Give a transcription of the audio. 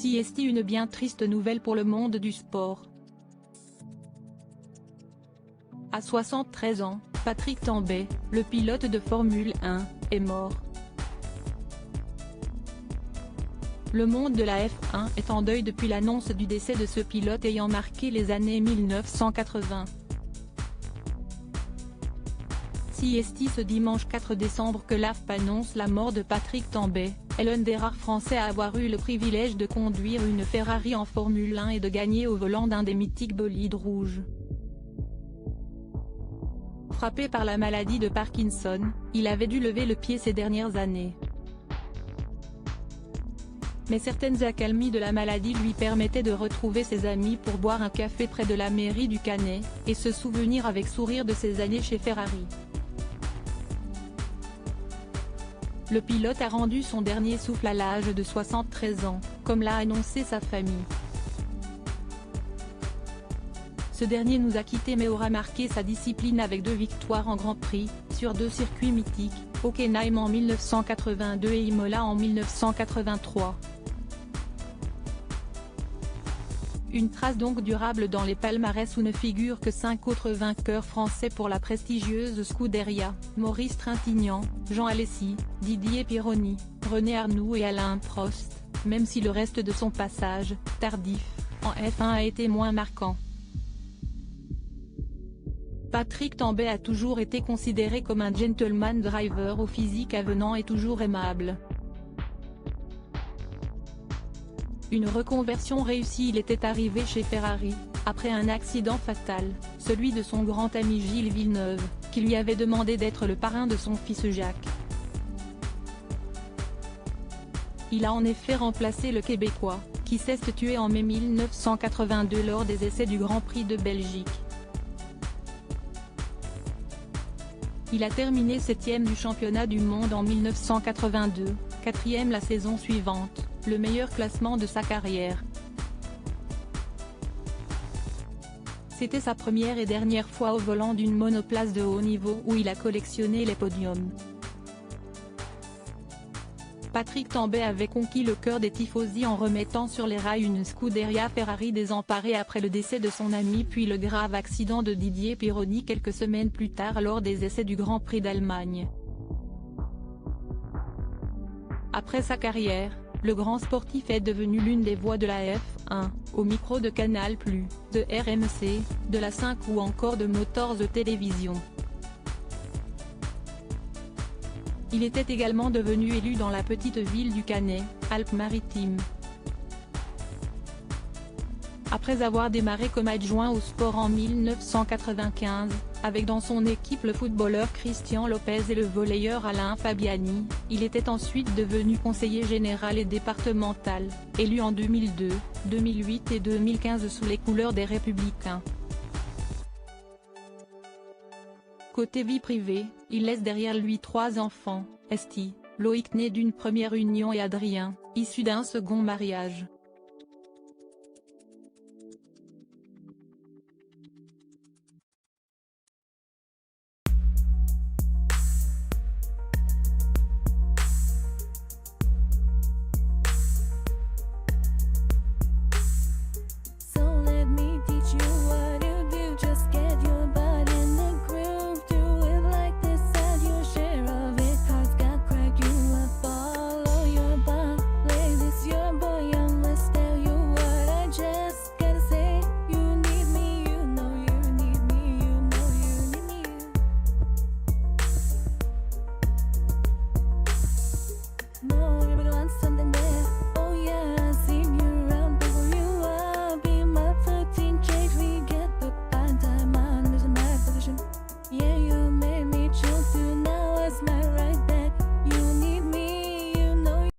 Si est une bien triste nouvelle pour le monde du sport. À 73 ans, Patrick Tambay, le pilote de Formule 1, est mort. Le monde de la F1 est en deuil depuis l'annonce du décès de ce pilote ayant marqué les années 1980. Si est ce dimanche 4 décembre que l'AF annonce la mort de Patrick Tambay, est l'un des rares Français à avoir eu le privilège de conduire une Ferrari en Formule 1 et de gagner au volant d'un des mythiques bolides rouges. Frappé par la maladie de Parkinson, il avait dû lever le pied ces dernières années. Mais certaines accalmies de la maladie lui permettaient de retrouver ses amis pour boire un café près de la mairie du Canet, et se souvenir avec sourire de ses années chez Ferrari. Le pilote a rendu son dernier souffle à l'âge de 73 ans, comme l'a annoncé sa famille. Ce dernier nous a quittés mais aura marqué sa discipline avec 2 victoires en Grand Prix, sur 2 circuits mythiques, Hockenheim en 1982 et Imola en 1983. Une trace donc durable dans les palmarès où ne figurent que 5 autres vainqueurs français pour la prestigieuse Scuderia, Maurice Trintignant, Jean Alesi, Didier Pironi, René Arnoux et Alain Prost, même si le reste de son passage, tardif, en F1 a été moins marquant. Patrick Tambay a toujours été considéré comme un gentleman driver au physique avenant et toujours aimable. Une reconversion réussie. Il était arrivé chez Ferrari, après un accident fatal, celui de son grand ami Gilles Villeneuve, qui lui avait demandé d'être le parrain de son fils Jacques. Il a en effet remplacé le Québécois, qui s'est tué en mai 1982 lors des essais du Grand Prix de Belgique. Il a terminé 7e du championnat du monde en 1982, 4e la saison suivante, le meilleur classement de sa carrière. C'était sa première et dernière fois au volant d'une monoplace de haut niveau où il a collectionné les podiums. Patrick Tambay avait conquis le cœur des tifosi en remettant sur les rails une Scuderia Ferrari désemparée après le décès de son ami puis le grave accident de Didier Pironi quelques semaines plus tard lors des essais du Grand Prix d'Allemagne. Après sa carrière, le grand sportif est devenu l'une des voix de la F1, au micro de Canal+, de RMC, de la 5 ou encore de Motors de télévision. Il était également devenu élu dans la petite ville du Canet, Alpes-Maritimes. Après avoir démarré comme adjoint au sport en 1995, avec dans son équipe le footballeur Christian Lopez et le volleyeur Alain Fabiani, il était ensuite devenu conseiller général et départemental, élu en 2002, 2008 et 2015 sous les couleurs des Républicains. Côté vie privée, il laisse derrière lui 3 enfants, Esti, Loïc né d'une première union et Adrien, issu d'un second mariage.